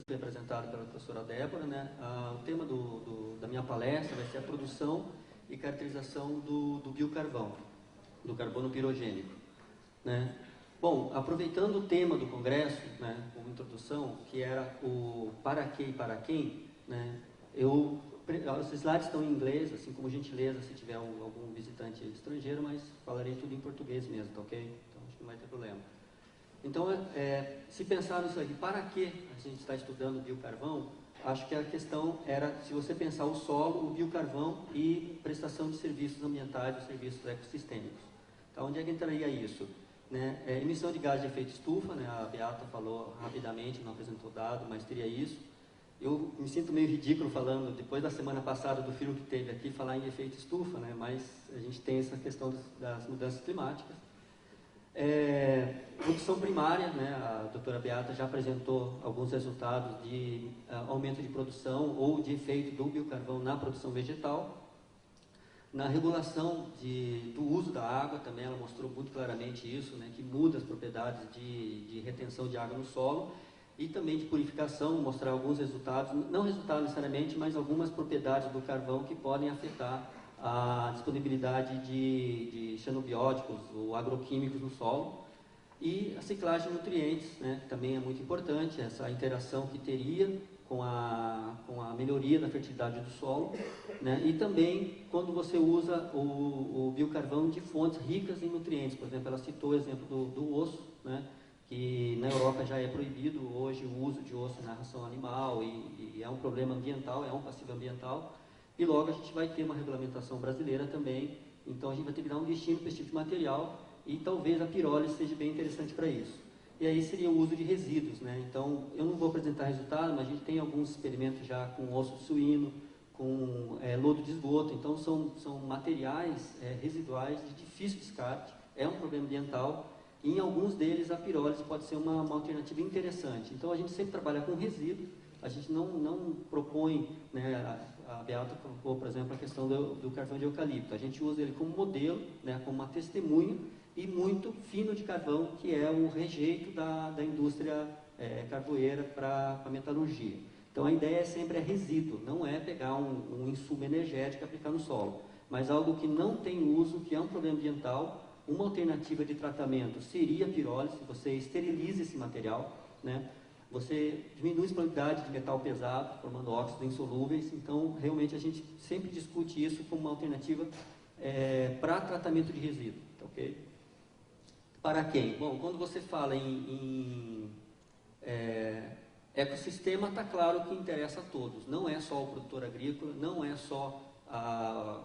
foi apresentado pela professora Débora, né? O tema da minha palestra vai ser a produção e caracterização do biocarvão, do carbono pirogênico, né? Bom, aproveitando o tema do congresso, né, como introdução, que era o para que e para quem, né, os slides estão em inglês, assim como gentileza, se tiver algum visitante estrangeiro, mas falarei tudo em português mesmo, tá ok? Então, acho que não vai ter problema. Então, se pensar nisso aqui, para que a gente está estudando biocarvão, acho que a questão era, se você pensar o solo, o biocarvão e prestação de serviços ambientais, de serviços ecossistêmicos. Então, onde é que entraria isso? Né? Emissão de gás de efeito estufa, né? A Beata falou rapidamente, não apresentou dado, mas teria isso. Eu me sinto meio ridículo falando, depois da semana passada do filme que teve aqui, falar em efeito estufa, né? Mas a gente tem essa questão das mudanças climáticas. Produção primária, né? A doutora Beata já apresentou alguns resultados de aumento de produção ou de efeito do biocarvão na produção vegetal. Na regulação do uso da água, também ela mostrou muito claramente isso, né? Que muda as propriedades de retenção de água no solo e também de purificação, mostrar alguns resultados, não resultados necessariamente, mas algumas propriedades do carvão que podem afetar a disponibilidade de xenobióticos ou agroquímicos no solo. E a ciclagem de nutrientes, né, também é muito importante, essa interação que teria com a melhoria da fertilidade do solo, né, e também quando você usa o biocarvão de fontes ricas em nutrientes. Por exemplo, ela citou o exemplo do osso, né, que na Europa já é proibido hoje o uso de osso na ração animal e é um problema ambiental, é um passivo ambiental. E logo a gente vai ter uma regulamentação brasileira também, então a gente vai ter que dar um destino para esse tipo de material e talvez a pirólise seja bem interessante para isso. E aí seria o uso de resíduos, né? Então eu não vou apresentar resultado, mas a gente tem alguns experimentos já com osso de suíno, com lodo de esgoto, então são materiais residuais de difícil descarte, é um problema ambiental e em alguns deles a pirólise pode ser uma alternativa interessante. Então a gente sempre trabalha com resíduos, a gente não propõe, né, a Beata colocou, por exemplo, a questão do carvão de eucalipto. A gente usa ele como modelo, né, como uma testemunha, e muito fino de carvão, que é o rejeito da indústria carvoeira para a metalurgia. Então a ideia sempre é resíduo, não é pegar um insumo energético e aplicar no solo, mas algo que não tem uso, que é um problema ambiental. Uma alternativa de tratamento seria a pirólise, você esteriliza esse material, né? Você diminui a disponibilidade de metal pesado, formando óxidos insolúveis. Então, realmente, a gente sempre discute isso como uma alternativa para tratamento de resíduo. Tá, ok? Para quem? Bom, quando você fala em ecossistema, está claro que interessa a todos. Não é só o produtor agrícola, não é só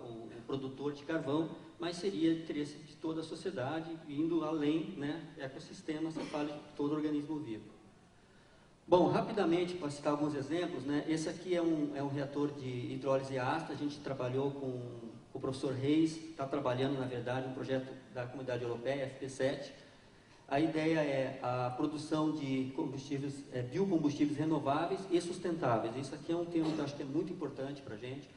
o produtor de carvão, mas seria interesse de toda a sociedade, indo além, né? Ecossistema, você fala de todo organismo vivo. Bom, rapidamente, para citar alguns exemplos, né, esse aqui é um reator de hidrólise ácida. A gente trabalhou com o professor Reis, está trabalhando, na verdade, um projeto da Comunidade Europeia, FP7. A ideia é a produção de combustíveis, biocombustíveis renováveis e sustentáveis. Isso aqui é um tema que eu acho que é muito importante para a gente.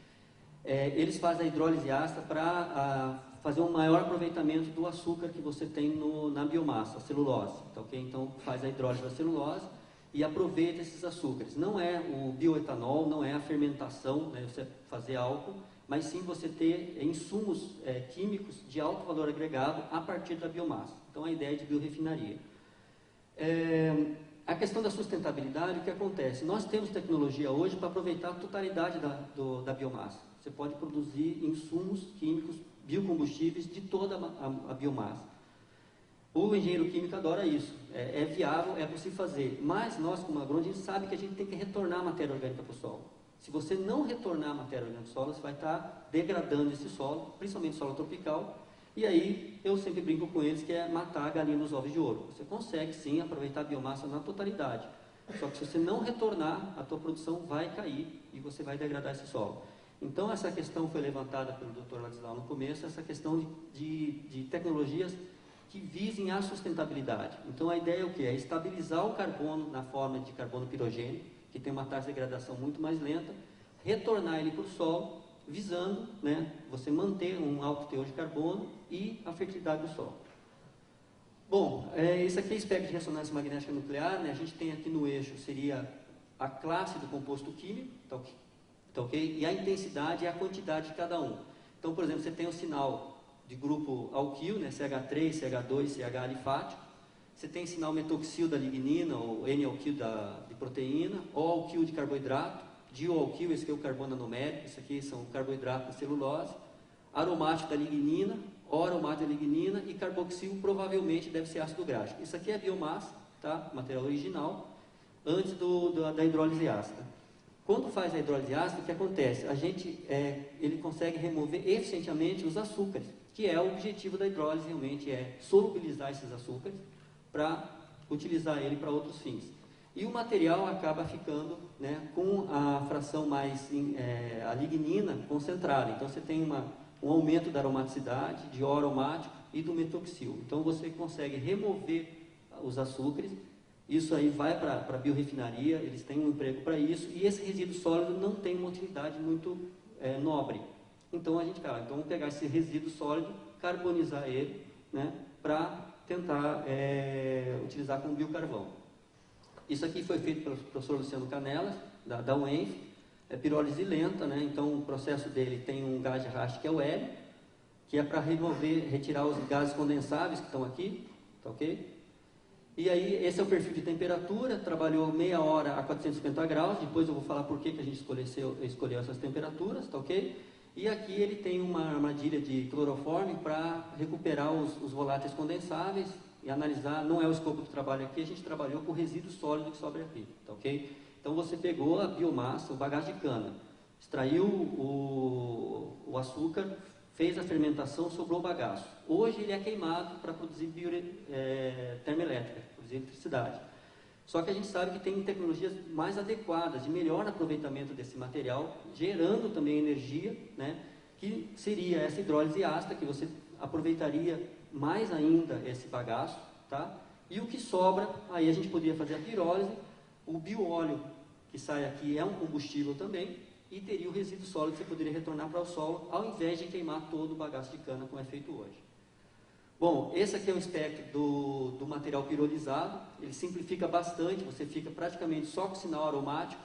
Eles fazem a hidrólise ácida para fazer um maior aproveitamento do açúcar que você tem na biomassa, a celulose. Tá, okay? Então, faz a hidrólise da celulose e aproveita esses açúcares. Não é o bioetanol, não é a fermentação, né, você fazer álcool, mas sim você ter insumos químicos de alto valor agregado a partir da biomassa. Então a ideia é de biorefinaria. A questão da sustentabilidade, o que acontece? Nós temos tecnologia hoje para aproveitar a totalidade da biomassa. Você pode produzir insumos químicos, biocombustíveis de toda a biomassa. O engenheiro químico adora isso, é viável, é possível fazer, mas nós como agrônomos a gente sabe que a gente tem que retornar a matéria orgânica para o solo. Se você não retornar a matéria orgânica para o solo, você vai estar degradando esse solo, principalmente solo tropical, e aí eu sempre brinco com eles que é matar a galinha nos ovos de ouro. Você consegue sim aproveitar a biomassa na totalidade, só que se você não retornar, a tua produção vai cair e você vai degradar esse solo. Então essa questão foi levantada pelo Dr. Ladislau no começo, essa questão de tecnologias que visem a sustentabilidade. Então a ideia é o que? É estabilizar o carbono na forma de carbono pirogênico, que tem uma taxa de degradação muito mais lenta, retornar ele para o solo, visando, né, você manter um alto teor de carbono e a fertilidade do solo. Bom, esse aqui é o espectro de ressonância magnética nuclear, né? A gente tem aqui no eixo, seria a classe do composto químico, tá ok? E a intensidade é a quantidade de cada um. Então, por exemplo, você tem o sinal de grupo alquil, né, CH3, CH2, CH alifático. Você tem sinal metoxil da lignina, ou N-alquil de proteína, O-alquil de carboidrato, dio-alquil, esse aqui é o carbono anomérico, esse aqui são carboidratos da celulose, aromático da lignina, O-aromático da lignina e carboxil provavelmente deve ser ácido gráfico. Isso aqui é a biomassa, tá? Material original, antes da hidrólise ácida. Quando faz a hidrólise ácida, o que acontece? Ele consegue remover eficientemente os açúcares, que é o objetivo da hidrólise, realmente é solubilizar esses açúcares para utilizar ele para outros fins. E o material acaba ficando, né, com a fração a lignina concentrada. Então você tem um aumento da aromaticidade, de O aromático e do metoxil. Então você consegue remover os açúcares. Isso aí vai para a biorrefinaria, eles têm um emprego para isso, e esse resíduo sólido não tem uma utilidade muito nobre. Então vamos pegar esse resíduo sólido, carbonizar ele, né, para tentar utilizar como biocarvão. Isso aqui foi feito pelo professor Luciano Canelas, da UENF, é pirólise lenta, né, então o processo dele tem um gás de arraste que é o hélio, que é para retirar os gases condensáveis que estão aqui, tá ok? E aí, esse é o perfil de temperatura, trabalhou meia hora a 450 graus, depois eu vou falar por que a gente escolheu essas temperaturas, tá ok? E aqui ele tem uma armadilha de cloroforme para recuperar os voláteis condensáveis e analisar, não é o escopo do trabalho aqui, a gente trabalhou com o resíduo sólido que sobra aqui, tá ok? Então você pegou a biomassa, o bagaço de cana, extraiu o açúcar, fez a fermentação, sobrou o bagaço. Hoje ele é queimado para produzir termoelétrica, produzir eletricidade. Só que a gente sabe que tem tecnologias mais adequadas, de melhor aproveitamento desse material, gerando também energia, né, que seria essa hidrólise ácida, que você aproveitaria mais ainda esse bagaço, tá? E o que sobra, aí a gente poderia fazer a pirólise, o bioóleo que sai aqui é um combustível também, e teria o resíduo sólido que você poderia retornar para o solo, ao invés de queimar todo o bagaço de cana, como é feito hoje. Bom, esse aqui é o espectro do material pirolizado, ele simplifica bastante, você fica praticamente só com sinal aromático,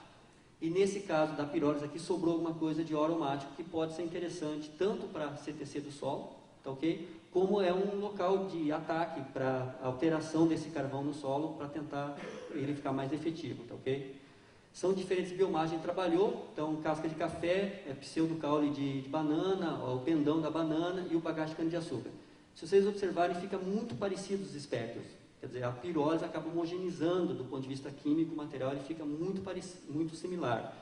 e nesse caso da pirólise aqui sobrou alguma coisa de aromático, que pode ser interessante tanto para CTC do solo, tá ok? Como é um local de ataque para alteração desse carvão no solo, para tentar ele ficar mais efetivo, tá ok? São diferentes biomassas que a gente trabalhou, então casca de café, pseudo-caule de banana, o pendão da banana e o bagaço de cana-de-açúcar. Se vocês observarem, fica muito parecido os espectros. Quer dizer, a pirólise acaba homogeneizando do ponto de vista químico o material, ele fica muito similar.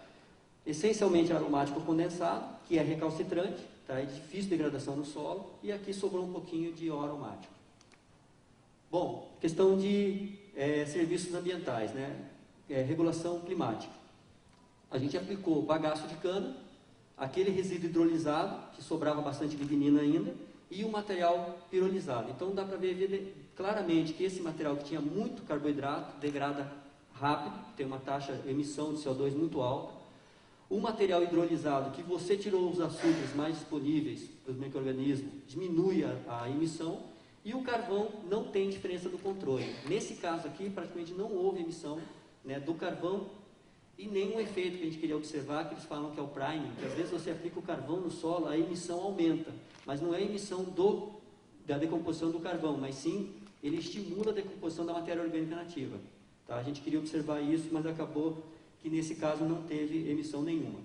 Essencialmente aromático condensado, que é recalcitrante, tá? É difícil degradação no solo, e aqui sobrou um pouquinho de óleo aromático. Bom, questão de serviços ambientais, né? Regulação climática. A gente aplicou bagaço de cana, aquele resíduo hidrolisado, que sobrava bastante lignina ainda, e o material pirolizado. Então dá para ver claramente que esse material que tinha muito carboidrato degrada rápido, tem uma taxa de emissão de CO2 muito alta. O material hidrolisado, que você tirou os açúcares mais disponíveis para os micro-organismos, diminui a emissão, e o carvão não tem diferença do controle. Nesse caso aqui, praticamente não houve emissão, né, do carvão, e nenhum efeito que a gente queria observar, que eles falam que é o priming, que às vezes você aplica o carvão no solo, a emissão aumenta, mas não é a emissão da decomposição do carvão, mas sim, ele estimula a decomposição da matéria orgânica nativa. Tá? A gente queria observar isso, mas acabou que nesse caso não teve emissão nenhuma.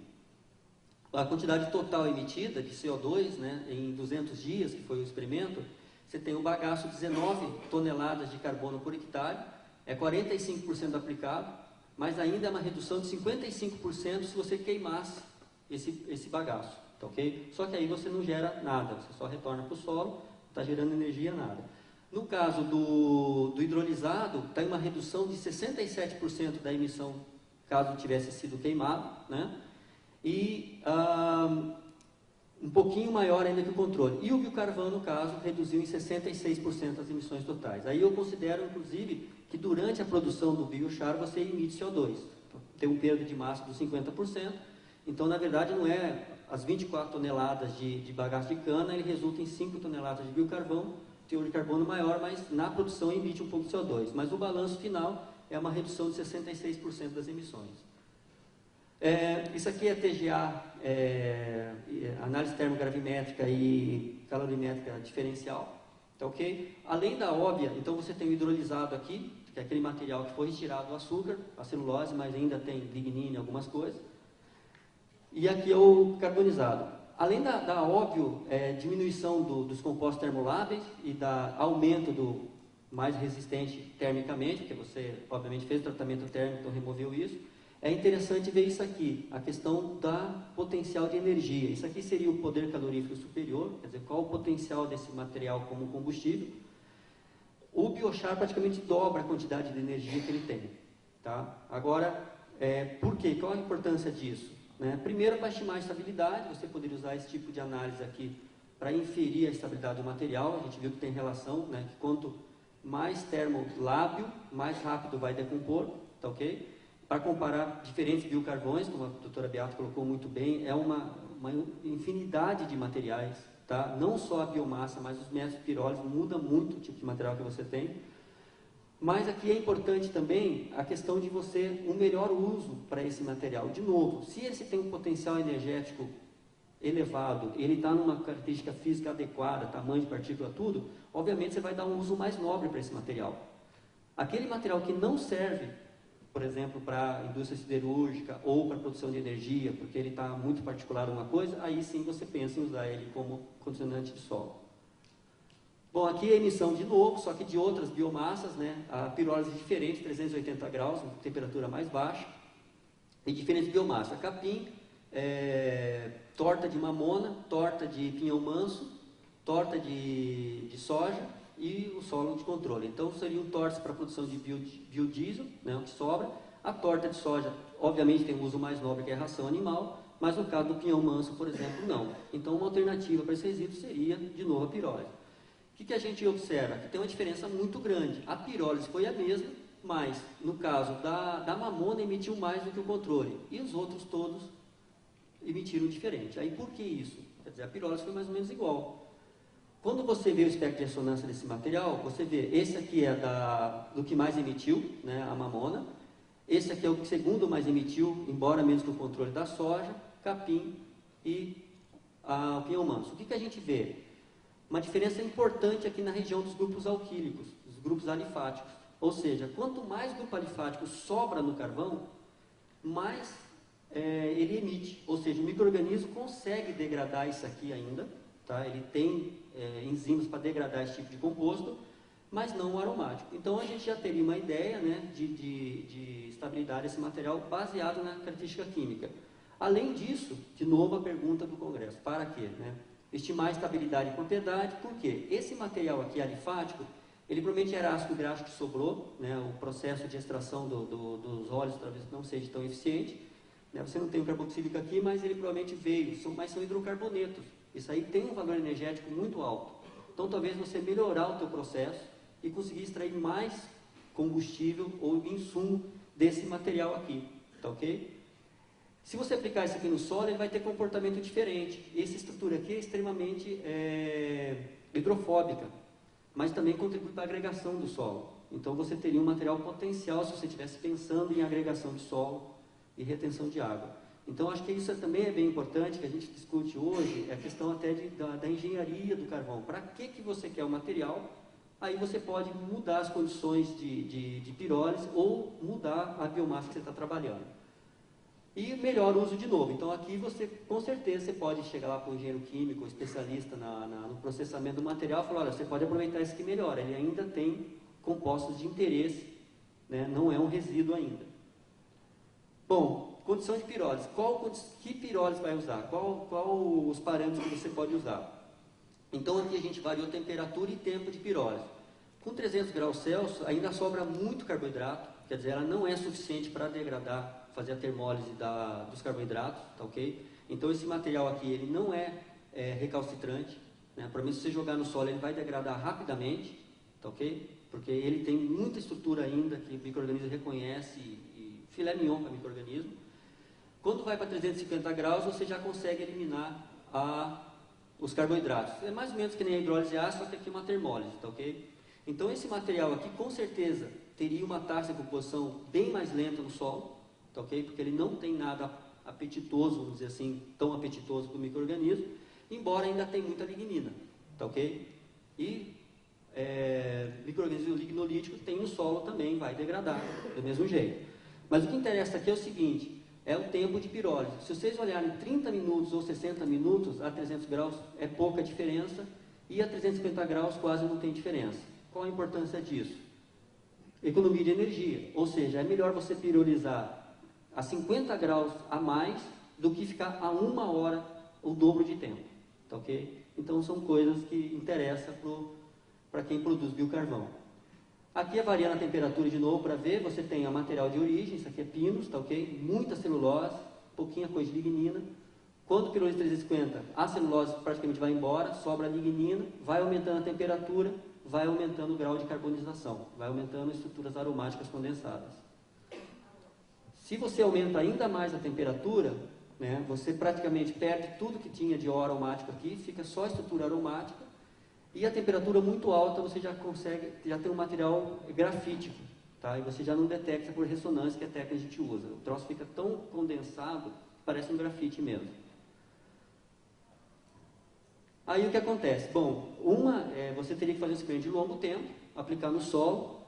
A quantidade total emitida de CO2, né, em 200 dias, que foi o experimento, você tem um bagaço de 19 toneladas de carbono por hectare, é 45% aplicado, mas ainda é uma redução de 55% se você queimasse esse bagaço, tá ok? Só que aí você não gera nada, você só retorna para o solo, não está gerando energia, nada. No caso do hidrolisado, está em uma redução de 67% da emissão, caso tivesse sido queimado, né? E um pouquinho maior ainda que o controle. E o biocarvão, no caso, reduziu em 66% as emissões totais. Aí eu considero, inclusive, que durante a produção do biochar você emite CO2. Tem um perda de massa dos 50%. Então, na verdade, não é as 24 toneladas de bagaço de cana, ele resulta em 5 toneladas de biocarvão, teor de carbono maior, mas na produção emite um pouco de CO2. Mas o balanço final é uma redução de 66% das emissões. Isso aqui é TGA, análise termogravimétrica e calorimétrica diferencial, tá ok? Além da óbvia, então você tem o hidrolisado aqui, que é aquele material que foi retirado o açúcar, a celulose, mas ainda tem lignina e algumas coisas. E aqui é o carbonizado. Além da óbvio diminuição dos compostos termoláveis e da aumento do mais resistente termicamente, porque você obviamente fez o tratamento térmico, então removeu isso. É interessante ver isso aqui, a questão da potencial de energia. Isso aqui seria o poder calorífico superior, quer dizer, qual o potencial desse material como combustível. O biochar praticamente dobra a quantidade de energia que ele tem. Tá? Agora, por quê? Qual a importância disso? Primeiro, para estimar a estabilidade, você poderia usar esse tipo de análise aqui para inferir a estabilidade do material. A gente viu que tem relação, que quanto mais termolábil, mais rápido vai decompor, tá ok? Para comparar diferentes biocarvões, como a doutora Beata colocou muito bem, é uma infinidade de materiais, tá? Não só a biomassa, mas os métodos de pirólise muda muito o tipo de material que você tem. Mas aqui é importante também a questão de você, um melhor uso para esse material. De novo, se esse tem um potencial energético elevado, ele está numa característica física adequada, tamanho de partícula, tudo, obviamente você vai dar um uso mais nobre para esse material. Aquele material que não serve, por exemplo, para a indústria siderúrgica ou para a produção de energia, porque ele está muito particular em uma coisa, aí sim você pensa em usar ele como condicionante de solo. Bom, aqui é a emissão de novo, só que de outras biomassas, a pirólise é diferente, 380 graus, temperatura mais baixa, e diferentes biomassas. Capim, torta de mamona, torta de pinhão manso, torta de soja e o solo de controle. Então, seriam tortas para a produção de biodiesel, o que sobra. A torta de soja, obviamente, tem um uso mais nobre que é a ração animal, mas no caso do pinhão manso, por exemplo, não. Então, uma alternativa para esse resíduo seria, de novo, a pirólise. O que a gente observa? Que tem uma diferença muito grande. A pirólise foi a mesma, mas, no caso da mamona, emitiu mais do que o controle. E os outros todos emitiram diferente. Aí, por que isso? Quer dizer, a pirólise foi mais ou menos igual. Quando você vê o espectro de ressonância desse material, você vê, esse aqui é do que mais emitiu, a mamona. Esse aqui é o que segundo mais emitiu, embora menos que o controle da soja, capim e o pinhão manso. O que a gente vê? Uma diferença importante aqui na região dos grupos alquílicos, dos grupos alifáticos. Ou seja, quanto mais grupo alifático sobra no carvão, mais ele emite. Ou seja, o micro-organismo consegue degradar isso aqui ainda, tá? Ele tem enzimas para degradar esse tipo de composto, mas não o aromático. Então, a gente já teria uma ideia de estabilidade desse material baseado na característica química. Além disso, de novo a pergunta do Congresso, para quê? Estimar a estabilidade e propriedade, por quê? Esse material aqui alifático, ele provavelmente era ácido graxo que sobrou, o processo de extração dos óleos talvez não seja tão eficiente, você não tem o carboxílico aqui, mas ele provavelmente veio, mas são hidrocarbonetos. Isso aí tem um valor energético muito alto. Então, talvez você melhorar o teu processo e conseguir extrair mais combustível ou insumo desse material aqui, tá ok? Se você aplicar isso aqui no solo, ele vai ter comportamento diferente. Essa estrutura aqui é extremamente hidrofóbica, mas também contribui para a agregação do solo. Então, você teria um material potencial se você estivesse pensando em agregação de solo e retenção de água. Então, acho que isso também é bem importante, que a gente discute hoje, é a questão até da engenharia do carvão. Para que você quer o material? Aí você pode mudar as condições de pirólise ou mudar a biomassa que você está trabalhando. E melhor uso de novo. Então, aqui você, com certeza, você pode chegar lá para o engenheiro químico, especialista no processamento do material, e falar, olha, você pode aproveitar esse aqui melhor, ele ainda tem compostos de interesse, não é um resíduo ainda. Bom, condição de pirólise. Que pirólise vai usar? Qual os parâmetros que você pode usar? Então, aqui a gente variou temperatura e tempo de pirólise. Com 300 graus Celsius, ainda sobra muito carboidrato, quer dizer, ela não é suficiente para degradar, fazer a termólise dos carboidratos, tá ok? Então, esse material aqui, ele não é recalcitrante, Provavelmente, se você jogar no solo, ele vai degradar rapidamente, tá ok? Porque ele tem muita estrutura ainda que o micro-organismo reconhece e filé mignon para micro-organismo. Quando vai para 350 graus, você já consegue eliminar os carboidratos. É mais ou menos que nem a hidrólise ácida, só que aqui é uma termólise, tá ok? Então, esse material aqui, com certeza, teria uma taxa de composição bem mais lenta no solo, tá ok? Porque ele não tem nada apetitoso, vamos dizer assim, tão apetitoso para o micro-organismo, embora ainda tenha muita lignina, tá ok? E micro-organismo lignolítico tem no solo também, vai degradar do mesmo jeito. Mas o que interessa aqui é o seguinte, é o tempo de pirólise. Se vocês olharem 30 minutos ou 60 minutos a 300 graus, é pouca diferença, e a 350 graus quase não tem diferença. Qual a importância disso? Economia de energia, ou seja, é melhor você pirolizar a 50 graus a mais do que ficar a 1 hora o dobro de tempo, tá ok? Então são coisas que interessam para quem produz biocarvão. Aqui é variando a temperatura de novo para ver, você tem o material de origem, isso aqui é pinos, tá ok? Muita celulose, pouquinha coisa de lignina. Quando piroliza 350, a celulose praticamente vai embora, sobra a lignina, vai aumentando a temperatura, vai aumentando o grau de carbonização, vai aumentando estruturas aromáticas condensadas. Se você aumenta ainda mais a temperatura, né, você praticamente perde tudo que tinha de óleo aromático aqui, fica só a estrutura aromática, e a temperatura muito alta você já consegue, já tem um material grafítico, tá? E você já não detecta por ressonância, que é a técnica que a gente usa. O troço fica tão condensado, parece um grafite mesmo. Aí o que acontece? Bom, você teria que fazer um experimento de longo tempo, aplicar no solo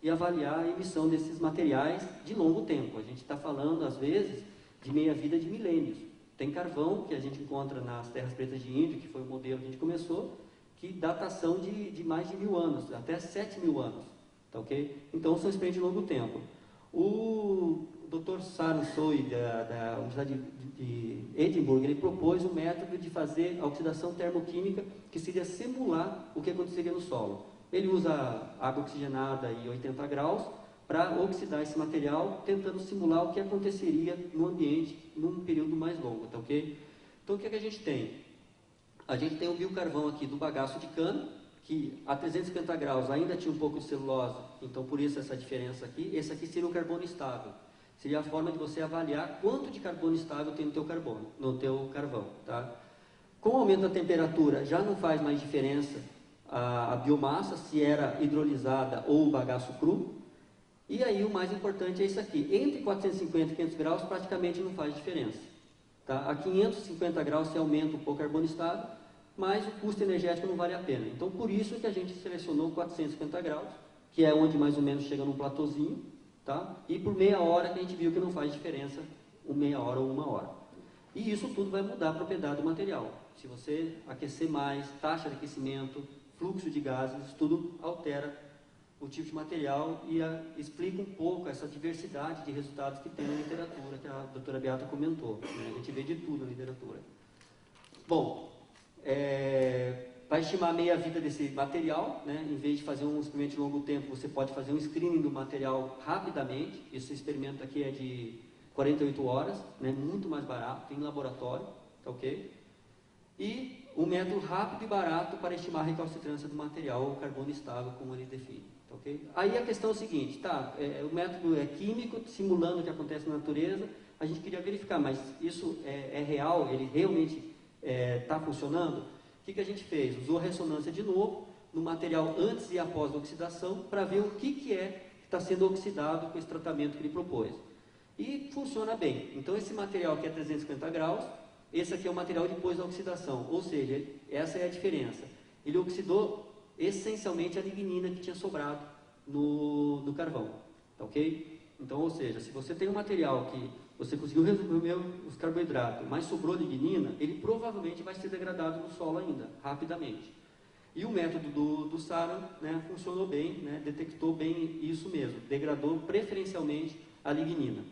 e avaliar a emissão desses materiais de longo tempo. A gente está falando, às vezes, de meia-vida de milênios. Tem carvão que a gente encontra nas terras pretas de índio, que foi o modelo que a gente começou, que datação de mais de 1000 anos, até 7000 anos, tá ok? Então são experimentos de longo tempo. O Dr. Saru Soi, da Universidade de Edimburgo, ele propôs um método de fazer a oxidação termoquímica, que seria simular o que aconteceria no solo. Ele usa água oxigenada e 80 graus para oxidar esse material, tentando simular o que aconteceria no ambiente num período mais longo, tá ok? Então o que é que a gente tem? A gente tem o biocarvão aqui do bagaço de cana, que a 350 graus ainda tinha um pouco de celulose, então por isso essa diferença aqui. Esse aqui seria o carbono estável. Seria a forma de você avaliar quanto de carbono estável tem no teu carbono, no teu carvão, tá? Com o aumento da temperatura, já não faz mais diferença a biomassa, se era hidrolisada ou bagaço cru. E aí o mais importante é isso aqui. Entre 450 e 500 graus praticamente não faz diferença. Tá? A 550 graus você aumenta um pouco o carbono estável, mas o custo energético não vale a pena. Então por isso que a gente selecionou 450 graus, que é onde mais ou menos chega num platôzinho, tá? E por meia hora que a gente viu que não faz diferença, meia hora ou 1 hora. E isso tudo vai mudar a propriedade do material. Se você aquecer mais, taxa de aquecimento, fluxo de gases, isso tudo altera o tipo de material e explica um pouco essa diversidade de resultados que tem na literatura, que a doutora Beata comentou, né? A gente vê de tudo na literatura. Bom, para estimar a meia-vida desse material, né? Em vez de fazer um experimento de longo tempo, você pode fazer um screening do material rapidamente. Esse experimento aqui é de 48 horas, né? Muito mais barato, tem laboratório, tá ok? E um método rápido e barato para estimar a recalcitrância do material, ou carbono estável, como ele define. Okay? Aí a questão é o seguinte, tá, o método é químico, simulando o que acontece na natureza, a gente queria verificar, mas isso é real, ele realmente está funcionando? O que a gente fez? Usou ressonância de novo, no material antes e após a oxidação, para ver o que está sendo oxidado com esse tratamento que ele propôs. E funciona bem. Então esse material aqui é 350 graus, esse aqui é o material depois da oxidação, ou seja, essa é a diferença. Ele oxidou essencialmente a lignina que tinha sobrado no carvão, tá ok? Então, ou seja, se você tem um material que você conseguiu remover os carboidratos, mas sobrou lignina, ele provavelmente vai ser degradado no solo ainda, rapidamente. E o método do Saru, né, funcionou bem, né, detectou bem isso mesmo, degradou preferencialmente a lignina.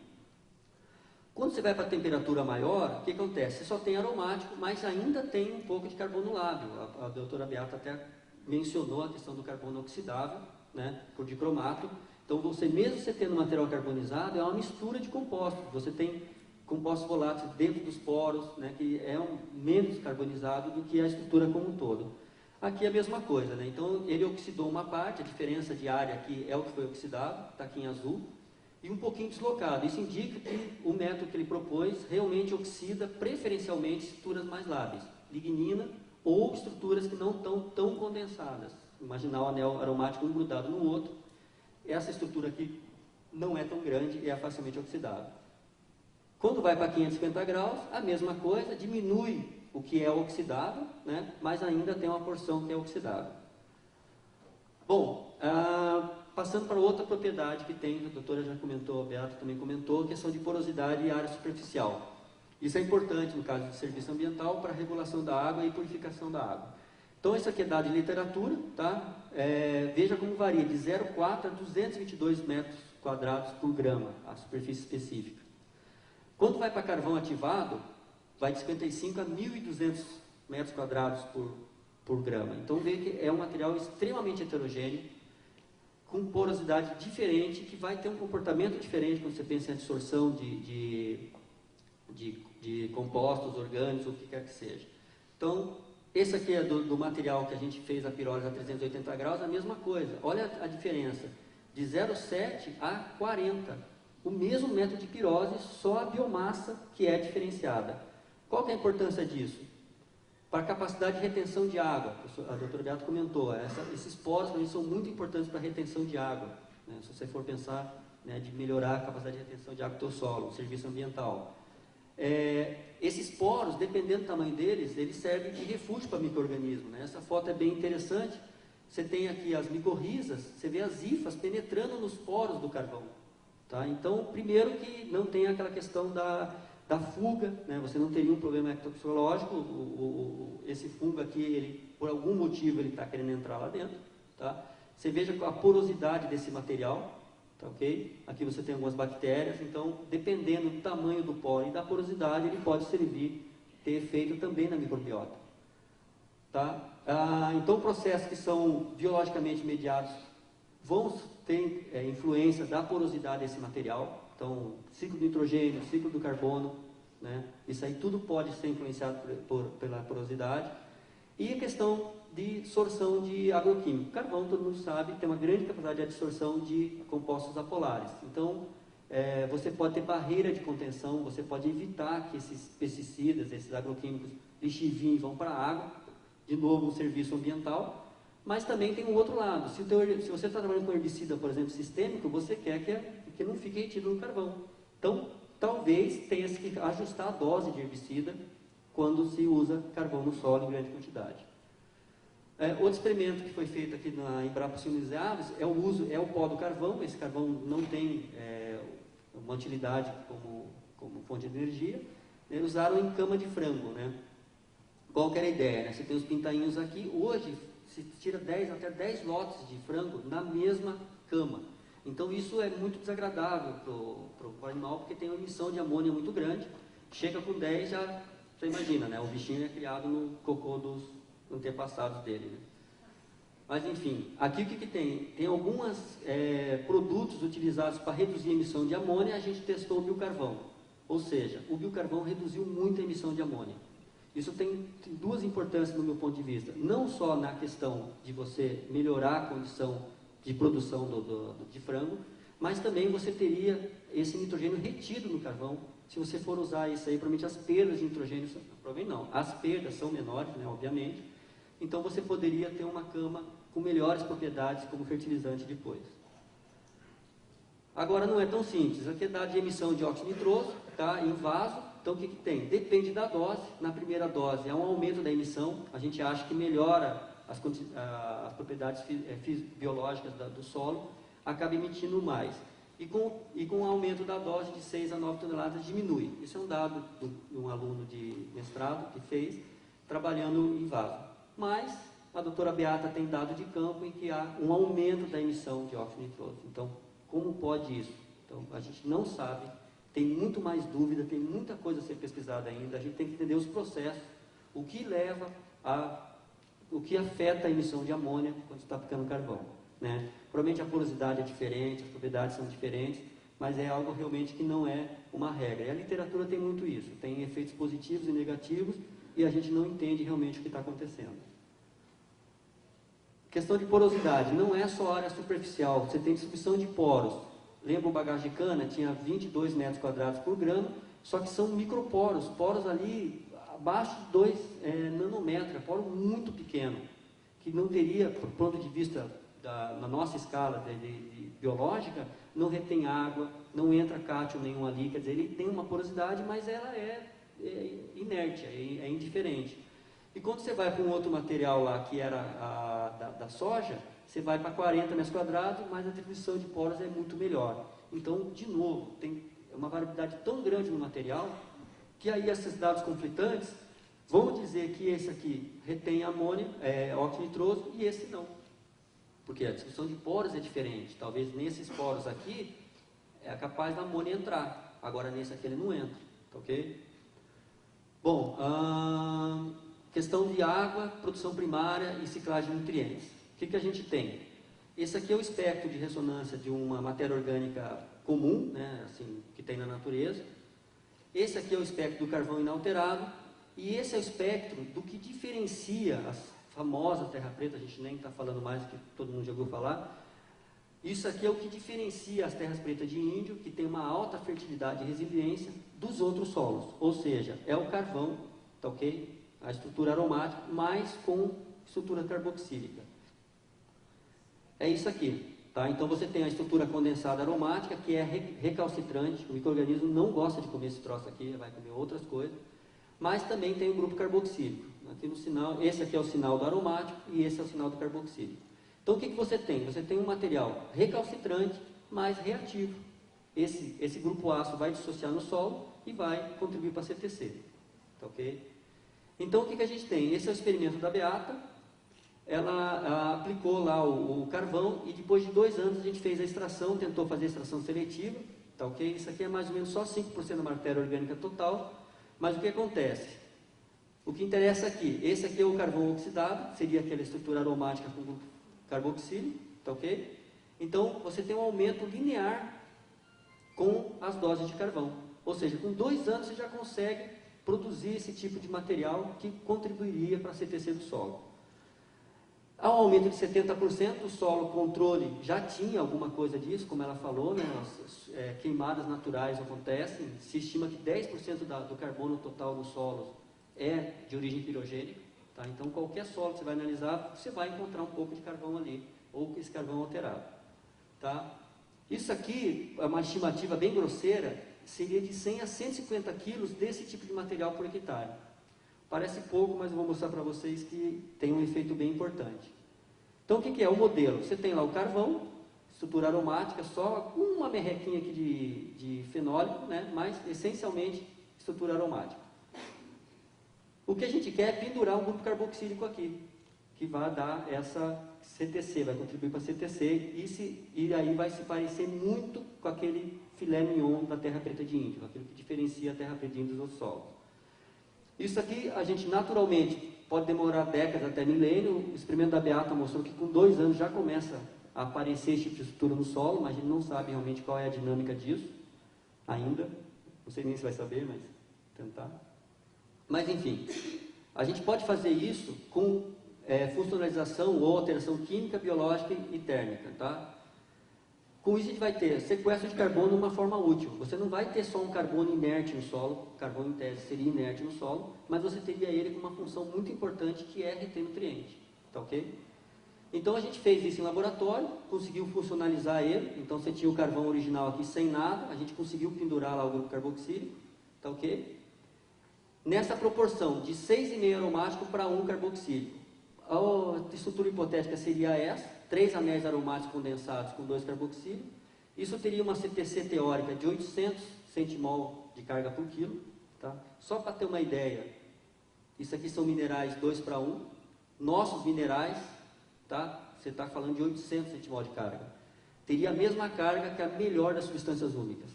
Quando você vai para a temperatura maior, o que acontece? Você só tem aromático, mas ainda tem um pouco de carbono lábil. A doutora Beata até mencionou a questão do carbono oxidável, né, por dicromato. Então, mesmo você tendo material carbonizado, é uma mistura de compostos. Você tem compostos voláteis dentro dos poros, né, que é menos carbonizado do que a estrutura como um todo. Aqui é a mesma coisa, né? Então ele oxidou uma parte, a diferença de área aqui é o que foi oxidado, está aqui em azul, e um pouquinho deslocado. Isso indica que o método que ele propôs realmente oxida preferencialmente estruturas mais lábeis, lignina ou estruturas que não estão tão condensadas. Imaginar o anel aromático um grudado no outro, essa estrutura aqui não é tão grande e é facilmente oxidável. Quando vai para 550 graus, a mesma coisa, diminui o que é oxidável, né? Mas ainda tem uma porção que é oxidável. Bom, passando para outra propriedade que tem, a doutora já comentou, a Beata também comentou, a questão de porosidade e área superficial. Isso é importante no caso de serviço ambiental para a regulação da água e purificação da água. Então, isso aqui é dado de literatura, tá? Veja como varia de 0,4 a 222 metros quadrados por grama, a superfície específica. Quando vai para carvão ativado, vai de 55 a 1.200 metros quadrados por grama. Então, vê que é um material extremamente heterogêneo, com porosidade diferente, que vai ter um comportamento diferente quando você pensa em absorção de compostos orgânicos, ou o que quer que seja. Então, esse aqui é do material que a gente fez a pirólise a 380 graus, a mesma coisa. Olha a diferença, de 0,7 a 40. O mesmo método de pirose, só a biomassa que é diferenciada. Qual que é a importância disso? Para a capacidade de retenção de água, a doutora Beata comentou, esses poros também são muito importantes para a retenção de água, né? Se você for pensar, né, de melhorar a capacidade de retenção de água do teu solo, o serviço ambiental. Esses poros, dependendo do tamanho deles, eles servem de refúgio para micro-organismo, né? Essa foto é bem interessante. Você tem aqui as micorrizas, você vê as hifas penetrando nos poros do carvão. Tá? Então, primeiro que não tem aquela questão da fuga, né? Você não teria um problema ectotoxicológico, esse fungo aqui, ele, por algum motivo, ele está querendo entrar lá dentro. Tá? Você veja a porosidade desse material. Tá, okay? Aqui você tem algumas bactérias, então, dependendo do tamanho do poro e da porosidade, ele pode servir, ter efeito também na microbiota. Tá? Então, processos que são biologicamente mediados vão ter influência da porosidade desse material. Então, ciclo do nitrogênio, ciclo do carbono, né? Isso aí tudo pode ser influenciado pela porosidade. E a questão de sorção de agroquímico. O carvão, todo mundo sabe, tem uma grande capacidade de absorção de compostos apolares. Então, você pode ter barreira de contenção, você pode evitar que esses pesticidas, esses agroquímicos lixivim vão para a água, de novo um serviço ambiental, mas também tem um outro lado. Se você está trabalhando com herbicida, por exemplo, sistêmico, você quer que não fique retido no carvão. Então, talvez tenha que ajustar a dose de herbicida quando se usa carvão no solo em grande quantidade. Outro experimento que foi feito aqui na Embrapa Silves Aves é o pó do carvão. Esse carvão não tem uma utilidade como fonte de energia. Eles usaram em cama de frango, né? Qual que era a ideia? Né? Você tem os pintainhos aqui. Hoje, se tira até 10 lotes de frango na mesma cama. Então, isso é muito desagradável para o animal, porque tem uma emissão de amônia muito grande. Chega com 10, já, você imagina, né? O bichinho é criado no cocô dos antepassados dele, né? Mas enfim, aqui o que tem? Tem alguns produtos utilizados para reduzir a emissão de amônia. A gente testou o biocarvão, ou seja, o biocarvão reduziu muito a emissão de amônia. Isso tem duas importâncias do meu ponto de vista, não só na questão de você melhorar a condição de produção de frango, mas também você teria esse nitrogênio retido no carvão. Se você for usar isso aí, provavelmente as perdas de nitrogênio, provavelmente não, as perdas são menores, né, obviamente. Então, você poderia ter uma cama com melhores propriedades como fertilizante depois. Agora, não é tão simples. Aqui é dado de emissão de óxido nitroso, tá, em vaso. Então, o que tem? Depende da dose. Na primeira dose, é um aumento da emissão. A gente acha que melhora as propriedades biológicas do solo, acaba emitindo mais. E com o aumento da dose de 6 a 9 toneladas, diminui. Isso é um dado de um aluno de mestrado que fez, trabalhando em vaso. Mas a doutora Beata tem dado de campo em que há um aumento da emissão de óxido nitroso. Então, como pode isso? Então, a gente não sabe, tem muito mais dúvida, tem muita coisa a ser pesquisada ainda. A gente tem que entender os processos, o que leva o que afeta a emissão de amônia quando está aplicando carvão, né? Provavelmente a porosidade é diferente, as propriedades são diferentes, mas é algo realmente que não é uma regra. E a literatura tem muito isso, tem efeitos positivos e negativos, e a gente não entende realmente o que está acontecendo. Questão de porosidade, não é só área superficial, você tem distribuição de poros. Lembra o bagaço de cana? Tinha 22 metros quadrados por grama, só que são microporos, poros ali abaixo de 2 nanômetros, poro muito pequeno, que não teria, por ponto de vista na nossa escala de biológica, não retém água, não entra cátion nenhum ali, quer dizer, ele tem uma porosidade, mas ela é inerte, é indiferente. E quando você vai para um outro material lá, que era da soja, você vai para 40 metros quadrados, mas a distribuição de poros é muito melhor. Então, de novo, tem uma variabilidade tão grande no material, que aí esses dados conflitantes vão dizer que esse aqui retém amônia, óxido nitroso, e esse não. Porque a distribuição de poros é diferente. Talvez nesses poros aqui, é capaz da amônia entrar. Agora nesse aqui ele não entra, tá ok? Bom, questão de água, produção primária e ciclagem de nutrientes. O que a gente tem? Esse aqui é o espectro de ressonância de uma matéria orgânica comum, né, assim, que tem na natureza. Esse aqui é o espectro do carvão inalterado. E esse é o espectro do que diferencia as famosas terra preta, a gente nem está falando mais, que todo mundo já ouviu falar. Isso aqui é o que diferencia as terras pretas de índio, que tem uma alta fertilidade e resiliência, dos outros solos. Ou seja, é o carvão, tá ok? A estrutura aromática, mas com estrutura carboxílica. É isso aqui, tá? Então você tem a estrutura condensada aromática, que é recalcitrante, o micro-organismo não gosta de comer esse troço aqui, vai comer outras coisas, mas também tem o grupo carboxílico. Aqui no sinal, esse aqui é o sinal do aromático e esse é o sinal do carboxílico. Então o que você tem? Você tem um material recalcitrante, mas reativo. Esse grupo ácido vai dissociar no solo e vai contribuir para a CTC. Tá ok? Então o que a gente tem? Esse é o experimento da Beata. Ela aplicou lá o carvão e depois de 2 anos a gente fez a extração, tentou fazer a extração seletiva. Tá ok? Isso aqui é mais ou menos só 5% da matéria orgânica total. Mas o que acontece? O que interessa aqui, esse aqui é o carvão oxidado, seria aquela estrutura aromática com grupo carboxílico, tá ok? Então, você tem um aumento linear com as doses de carvão. Ou seja, com 2 anos você já consegue produzir esse tipo de material que contribuiria para a CTC do solo. Ao aumento de 70%, o solo controle já tinha alguma coisa disso, como ela falou, né? As queimadas naturais acontecem, se estima que 10% do carbono total dos solos é de origem pirogênica, tá? Então qualquer solo que você vai analisar, você vai encontrar um pouco de carvão ali, ou esse carvão alterado. Tá? Isso aqui, é uma estimativa bem grosseira, seria de 100 a 150 quilos desse tipo de material por hectare. Parece pouco, mas eu vou mostrar para vocês que tem um efeito bem importante. Então o que é o modelo? Você tem lá o carvão, estrutura aromática, só uma merrequinha aqui de fenólico, né? Mas essencialmente estrutura aromática. O que a gente quer é pendurar um grupo carboxílico aqui, que vai dar essa CTC, vai contribuir para a CTC, e aí vai se parecer muito com aquele filé mignon da terra preta de índio, aquilo que diferencia a terra preta de índio dos outros solos. Isso aqui a gente naturalmente pode demorar décadas até milênio. O experimento da Beata mostrou que com 2 anos já começa a aparecer esse tipo de estrutura no solo, mas a gente não sabe realmente qual é a dinâmica disso ainda. Não sei nem se vai saber, mas tentar. Mas enfim, a gente pode fazer isso com funcionalização ou alteração química, biológica e térmica, tá? Com isso a gente vai ter sequestro de carbono de uma forma útil. Você não vai ter só um carbono inerte no solo, o carbono em tese seria inerte no solo, mas você teria ele com uma função muito importante que é reter nutriente, tá ok? Então a gente fez isso em laboratório, conseguiu funcionalizar ele, então você tinha o carvão original aqui sem nada, a gente conseguiu pendurar lá o grupo carboxílico, tá ok? Nessa proporção de 6,5 aromático para 1 carboxílico. A estrutura hipotética seria essa, 3 anéis aromáticos condensados com 2 carboxílios. Isso teria uma CTC teórica de 800 centimol de carga por quilo. Tá? Só para ter uma ideia, isso aqui são minerais 2 para 1. Nossos minerais, tá? Você está falando de 800 centimol de carga. Teria a mesma carga que a melhor das substâncias úmicas,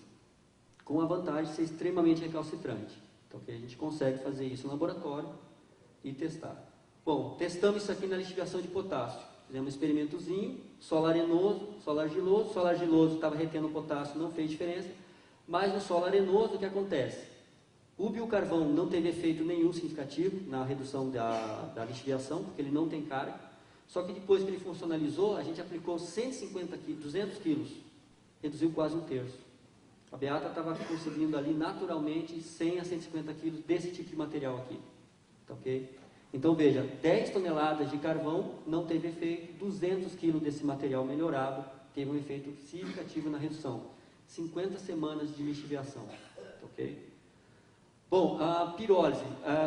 com a vantagem de ser extremamente recalcitrante. Então, a gente consegue fazer isso no laboratório e testar. Bom, testamos isso aqui na lixiviação de potássio. Fizemos um experimentozinho, solo arenoso, solo argiloso. Solo argiloso estava retendo potássio, não fez diferença. Mas no solo arenoso, o que acontece? O biocarvão não teve efeito nenhum significativo na redução da lixiviação, porque ele não tem carga. Só que depois que ele funcionalizou, a gente aplicou 150 quilos, 200 quilos. Reduziu quase 1/3. A Beata estava conseguindo ali naturalmente 100 a 150 quilos desse tipo de material aqui. Tá ok? Então, veja, 10 toneladas de carvão não teve efeito, 200 kg desse material melhorado teve um efeito significativo na redução. 50 semanas de lixiviação, ok? Bom, a pirólise.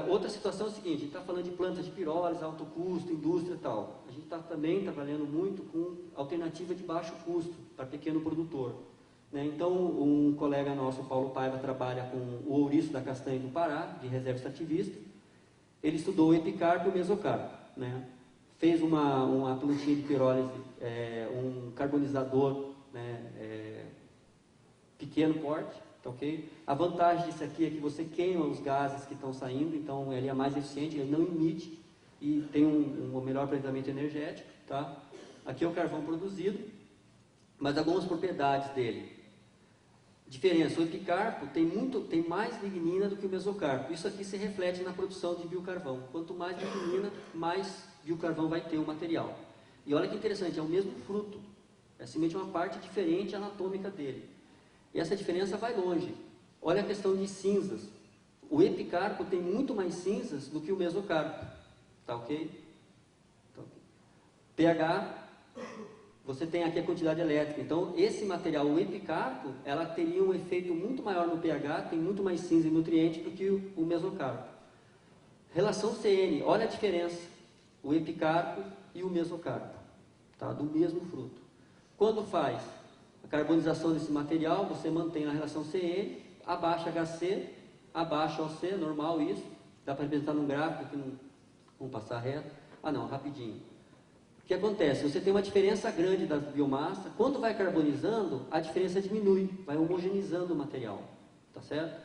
Outra situação é o seguinte, a gente está falando de plantas de pirólise, alto custo, indústria e tal. A gente está também trabalhando muito com alternativa de baixo custo para pequeno produtor. Né? Então, um colega nosso, Paulo Paiva, trabalha com o ouriço da castanha do Pará, de reserva extrativista. Ele estudou o epicarpo e o mesocarpo. Né? Fez uma plantinha de pirólise, um carbonizador, né, pequeno porte. Tá, okay? A vantagem disso aqui é que você queima os gases que estão saindo, então ele é mais eficiente, ele não emite e tem um melhor aproveitamento energético. Tá? Aqui é o carvão produzido, mas algumas propriedades dele. Diferença, o epicarpo tem mais lignina do que o mesocarpo. Isso aqui se reflete na produção de biocarvão. Quanto mais lignina, mais biocarvão vai ter o material. E olha que interessante, é o mesmo fruto, é simplesmente uma parte diferente anatômica dele. E essa diferença vai longe. Olha a questão de cinzas. O epicarpo tem muito mais cinzas do que o mesocarpo. Tá ok? Tá okay. pH, você tem aqui a quantidade elétrica. Então, esse material, o epicarpo, ela teria um efeito muito maior no pH, tem muito mais cinza e nutriente do que o mesocarpo. Relação CN, olha a diferença. O epicarpo e o mesocarpo. Tá? Do mesmo fruto. Quando faz a carbonização desse material, você mantém a relação CN, abaixa HC, abaixa OC, normal isso. Dá para representar num gráfico aqui, vamos passar reto. Ah não, rapidinho. O que acontece? Você tem uma diferença grande da biomassa, quando vai carbonizando, a diferença diminui, vai homogeneizando o material. Tá certo?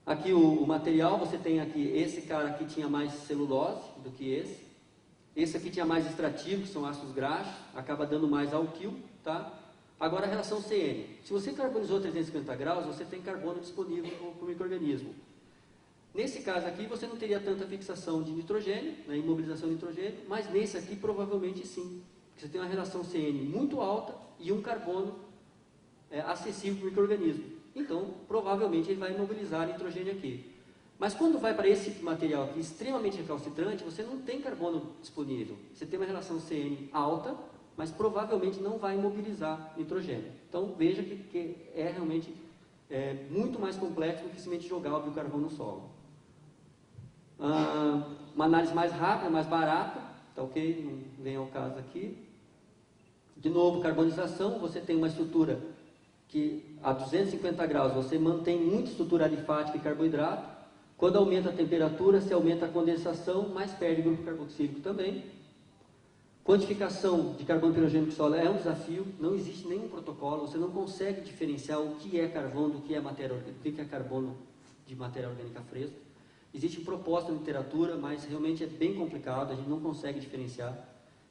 Aqui o material, você tem aqui, esse cara aqui tinha mais celulose do que esse. Esse aqui tinha mais extrativo, que são ácidos graxos, acaba dando mais alquil, tá? Agora a relação CN. Se você carbonizou 350 graus, você tem carbono disponível para o micro-organismo. Nesse caso aqui, você não teria tanta fixação de nitrogênio, né, imobilização de nitrogênio, mas nesse aqui provavelmente sim. Porque você tem uma relação CN muito alta e um carbono acessível para o micro-organismo. Então, provavelmente ele vai imobilizar nitrogênio aqui. Mas quando vai para esse material aqui, extremamente recalcitrante, você não tem carbono disponível. Você tem uma relação CN alta, mas provavelmente não vai imobilizar nitrogênio. Então, veja que é realmente muito mais complexo do que simplesmente jogar o biocarvão no solo. Uma análise mais rápida, mais barata, tá ok? Não vem ao caso aqui. De novo, carbonização, você tem uma estrutura que a 250 graus você mantém muita estrutura alifática e carboidrato. Quando aumenta a temperatura, se aumenta a condensação, mas perde grupo carboxílico também. Quantificação de carbono pirogênico solo é um desafio, não existe nenhum protocolo, você não consegue diferenciar o que é carvão do que é matéria orgânica, o que é carbono de matéria orgânica fresca. Existe proposta na literatura, mas realmente é bem complicado, a gente não consegue diferenciar.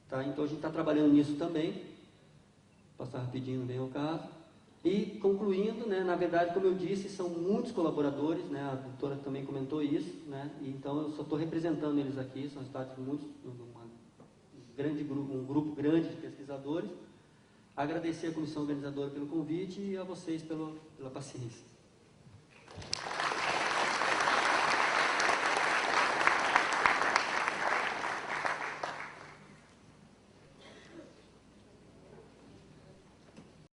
Tá? Então a gente está trabalhando nisso também. Vou passar rapidinho, bem ao caso. E concluindo, né, na verdade, como eu disse, são muitos colaboradores, né, a doutora também comentou isso, né, e então eu só estou representando eles aqui, são estados muitos, um grupo grande de pesquisadores. Agradecer à comissão organizadora pelo convite e a vocês pela paciência.